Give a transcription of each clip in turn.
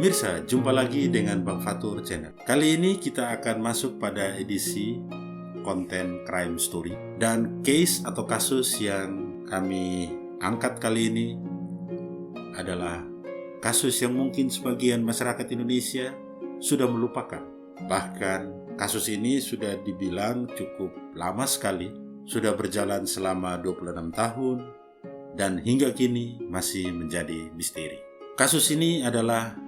Pemirsa, jumpa lagi dengan Bang Fatur Channel. Kali ini kita akan masuk pada edisi konten crime story. Dan case atau kasus yang kami angkat kali ini adalah kasus yang mungkin sebagian masyarakat Indonesia sudah melupakan. Bahkan kasus ini sudah dibilang cukup lama sekali, sudah berjalan selama 26 tahun, dan hingga kini masih menjadi misteri. Kasus ini adalah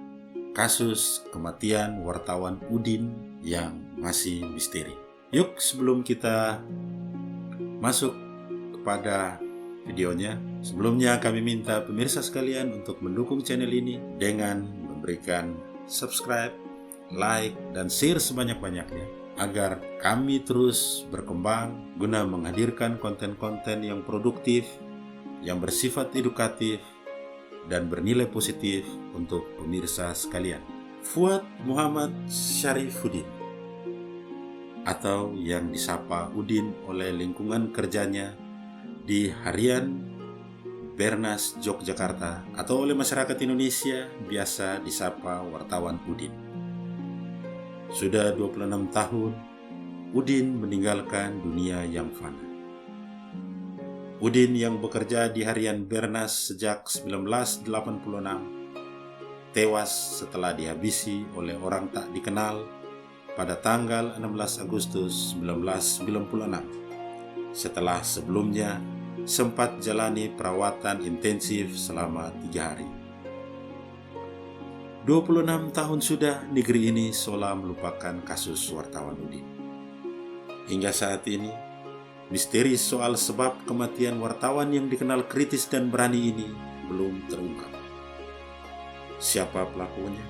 kasus kematian wartawan Udin yang masih misteri. Yuk, sebelum kita masuk kepada videonya, sebelumnya kami minta pemirsa sekalian untuk mendukung channel ini dengan memberikan subscribe, like, dan share sebanyak-banyaknya agar kami terus berkembang guna menghadirkan konten-konten yang produktif, yang bersifat edukatif, dan bernilai positif untuk pemirsa sekalian. Fuad Muhammad Syarifuddin, atau yang disapa Udin oleh lingkungan kerjanya di Harian Bernas Yogyakarta, atau oleh masyarakat Indonesia biasa disapa wartawan Udin. Sudah 26 tahun Udin meninggalkan dunia yang fana. Udin yang bekerja di Harian Bernas sejak 1986 tewas setelah dihabisi oleh orang tak dikenal pada tanggal 16 Agustus 1996 setelah sebelumnya sempat jalani perawatan intensif selama 3 hari. 26 tahun sudah negeri ini seolah melupakan kasus wartawan Udin. Hingga saat ini misteri soal sebab kematian wartawan yang dikenal kritis dan berani ini belum terungkap. Siapa pelakunya?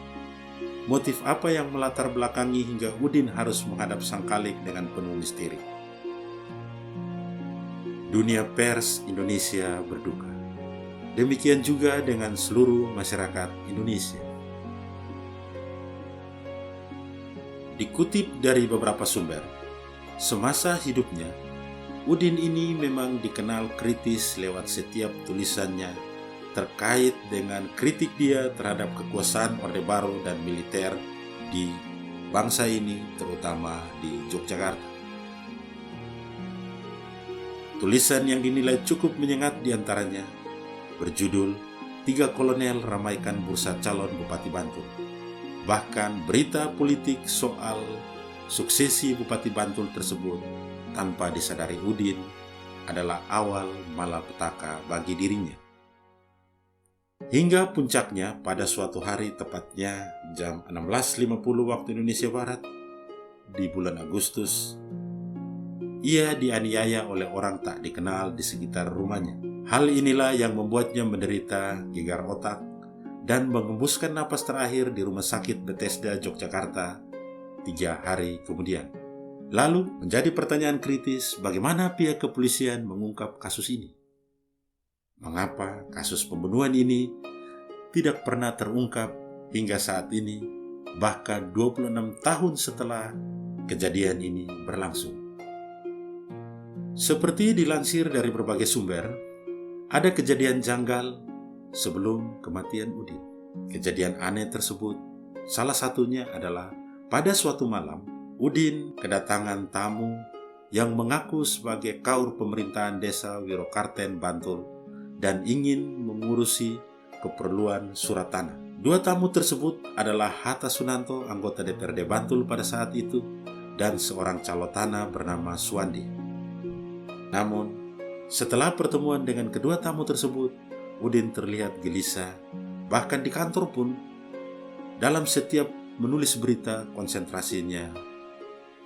Motif apa yang melatar belakangi hingga Udin harus menghadap sang khalik dengan penuh misteri? Dunia pers Indonesia berduka. Demikian juga dengan seluruh masyarakat Indonesia. Dikutip dari beberapa sumber, semasa hidupnya Udin ini memang dikenal kritis lewat setiap tulisannya terkait dengan kritik dia terhadap kekuasaan Orde Baru dan militer di bangsa ini, terutama di Yogyakarta. Tulisan yang dinilai cukup menyengat diantaranya berjudul 3 Kolonel Ramaikan Bursa Calon Bupati Bantul. Bahkan berita politik soal suksesi Bupati Bantul tersebut tanpa disadari Udin adalah awal malapetaka bagi dirinya. Hingga puncaknya pada suatu hari tepatnya jam 16.50 waktu Indonesia Barat di bulan Agustus, ia dianiaya oleh orang tak dikenal di sekitar rumahnya. Hal inilah yang membuatnya menderita gegar otak dan mengembuskan napas terakhir di Rumah Sakit Bethesda Yogyakarta 3 hari kemudian. Lalu menjadi pertanyaan kritis, bagaimana pihak kepolisian mengungkap kasus ini? Mengapa kasus pembunuhan ini tidak pernah terungkap hingga saat ini, bahkan 26 tahun setelah kejadian ini berlangsung? Seperti dilansir dari berbagai sumber, ada kejadian janggal sebelum kematian Udin. Kejadian aneh tersebut salah satunya adalah pada suatu malam Udin kedatangan tamu yang mengaku sebagai kaur pemerintahan desa Wirokarten, Bantul, dan ingin mengurusi keperluan surat tanah. 2 tamu tersebut adalah Hatta Sunanto, anggota DPRD Bantul pada saat itu, dan seorang calo tanah bernama Suwandi. Namun, setelah pertemuan dengan kedua tamu tersebut, Udin terlihat gelisah. Bahkan di kantor pun, dalam setiap menulis berita, konsentrasinya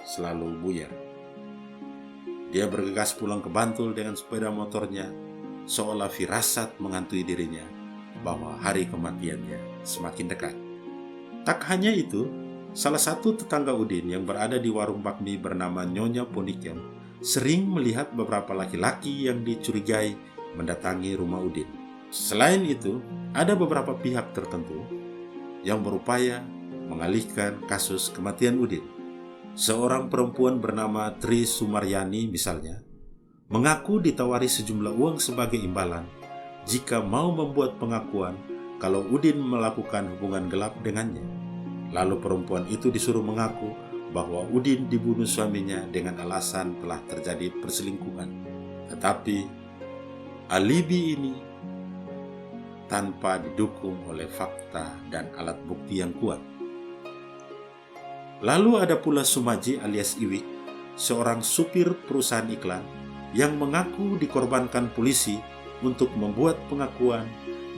selalu buyar. Dia bergegas pulang ke Bantul dengan sepeda motornya, seolah firasat menghantui dirinya bahwa hari kematiannya semakin dekat. Tak hanya itu, salah satu tetangga Udin yang berada di warung bakmi bernama Nyonya Ponikem sering melihat beberapa laki-laki yang dicurigai mendatangi rumah Udin. Selain itu, ada beberapa pihak tertentu yang berupaya mengalihkan kasus kematian Udin. Seorang perempuan bernama Tri Sumaryani misalnya mengaku ditawari sejumlah uang sebagai imbalan jika mau membuat pengakuan kalau Udin melakukan hubungan gelap dengannya. Lalu perempuan itu disuruh mengaku bahwa Udin dibunuh suaminya dengan alasan telah terjadi perselingkuhan. Tetapi alibi ini tanpa didukung oleh fakta dan alat bukti yang kuat. Lalu ada pula Sumaji alias Iwik, seorang supir perusahaan iklan yang mengaku dikorbankan polisi untuk membuat pengakuan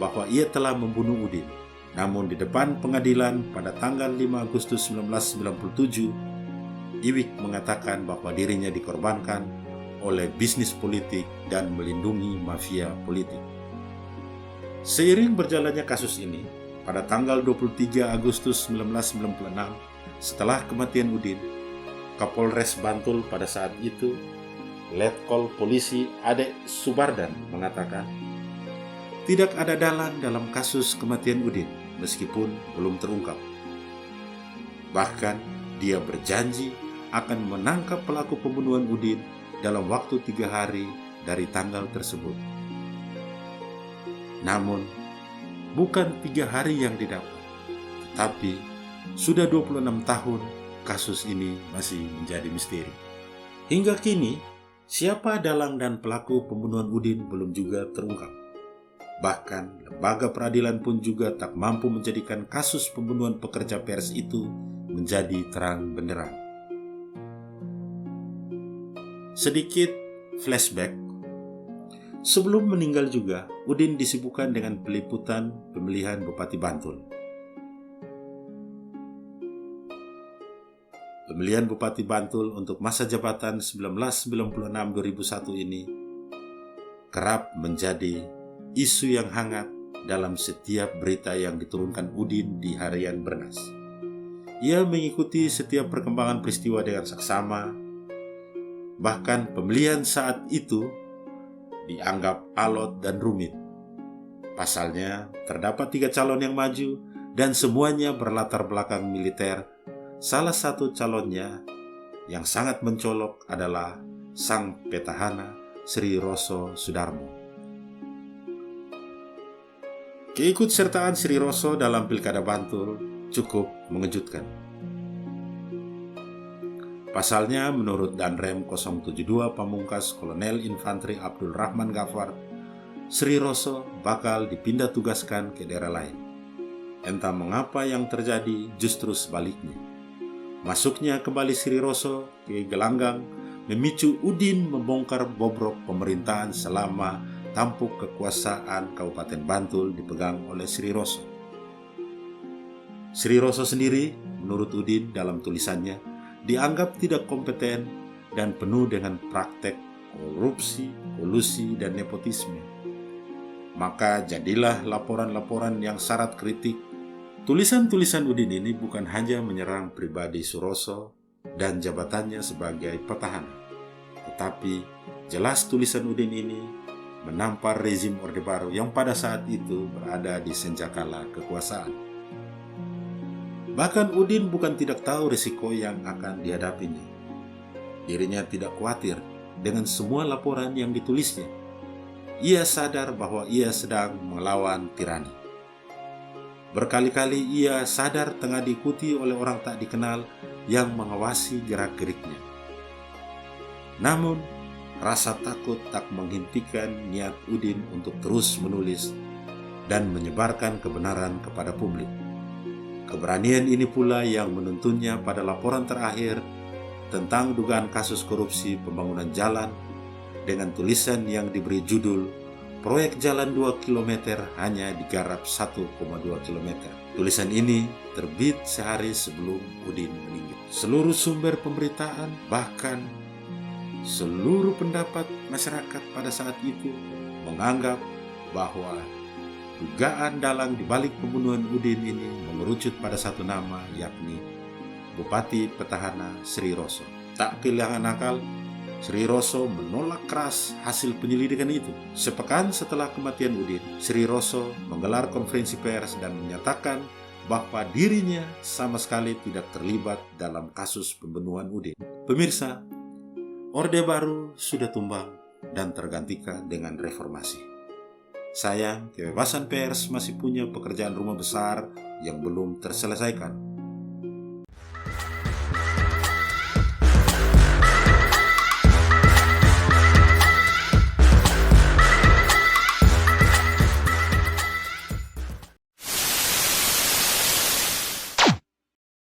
bahwa ia telah membunuh Udin. Namun di depan pengadilan pada tanggal 5 Agustus 1997, Iwik mengatakan bahwa dirinya dikorbankan oleh bisnis politik dan melindungi mafia politik. Seiring berjalannya kasus ini, pada tanggal 23 Agustus 1996, setelah kematian Udin, Kapolres Bantul pada saat itu, Letkol Polisi Ade Subardan mengatakan, tidak ada dalang dalam kasus kematian Udin meskipun belum terungkap. Bahkan dia berjanji akan menangkap pelaku pembunuhan Udin dalam waktu 3 hari dari tanggal tersebut. Namun, bukan 3 hari yang didapat, tapi sudah 26 tahun kasus ini masih menjadi misteri. Hingga kini, siapa dalang dan pelaku pembunuhan Udin belum juga terungkap. Bahkan, lembaga peradilan pun juga tak mampu menjadikan kasus pembunuhan pekerja pers itu menjadi terang benderang. Sedikit flashback. Sebelum meninggal juga, Udin disibukkan dengan peliputan pemilihan Bupati Bantul. Pemilihan Bupati Bantul untuk masa jabatan 1996-2001 ini kerap menjadi isu yang hangat dalam setiap berita yang diturunkan Udin di harian Bernas. Ia mengikuti setiap perkembangan peristiwa dengan saksama. Bahkan pemilihan saat itu dianggap alot dan rumit. Pasalnya, terdapat 3 calon yang maju dan semuanya berlatar belakang militer. Salah satu calonnya yang sangat mencolok adalah sang petahana Sri Roso Sudarmo. Keikutsertaan Sri Roso dalam Pilkada Bantul cukup mengejutkan. Pasalnya, menurut Danrem 072 Pamungkas Kolonel Infanteri Abdul Rahman Ghaffar, Sri Roso bakal dipindah tugaskan ke daerah lain. Entah mengapa yang terjadi justru sebaliknya. Masuknya kembali Sri Roso ke gelanggang memicu Udin membongkar bobrok pemerintahan selama tampuk kekuasaan Kabupaten Bantul dipegang oleh Sri Roso. Sri Roso sendiri, menurut Udin dalam tulisannya, dianggap tidak kompeten dan penuh dengan praktek korupsi, kolusi, dan nepotisme. Maka jadilah laporan-laporan yang syarat kritik. Tulisan-tulisan Udin ini bukan hanya menyerang pribadi Suroso dan jabatannya sebagai petahana, tetapi jelas tulisan Udin ini menampar rezim Orde Baru yang pada saat itu berada di senjakala kekuasaan. Bahkan Udin bukan tidak tahu risiko yang akan dihadapinya. Dirinya tidak khawatir dengan semua laporan yang ditulisnya. Ia sadar bahwa ia sedang melawan tirani. Berkali-kali ia sadar tengah diikuti oleh orang tak dikenal yang mengawasi gerak-geriknya. Namun, rasa takut tak menghentikan niat Udin untuk terus menulis dan menyebarkan kebenaran kepada publik. Keberanian ini pula yang menuntunnya pada laporan terakhir tentang dugaan kasus korupsi pembangunan jalan dengan tulisan yang diberi judul Proyek Jalan 2 km hanya digarap 1,2 km. Tulisan ini terbit sehari sebelum Udin meninggal. Seluruh sumber pemberitaan, bahkan seluruh pendapat masyarakat pada saat itu menganggap bahwa dugaan dalang di balik pembunuhan Udin ini mengerucut pada satu nama, yakni Bupati Petahana Sri Roso. Tak kehilangan akal, Sri Roso menolak keras hasil penyelidikan itu. Sepekan setelah kematian Udin, Sri Roso menggelar konferensi pers dan menyatakan bahwa dirinya sama sekali tidak terlibat dalam kasus pembunuhan Udin. Pemirsa, Orde Baru sudah tumbang dan tergantikan dengan reformasi. Sayang, kebebasan pers masih punya pekerjaan rumah besar yang belum terselesaikan.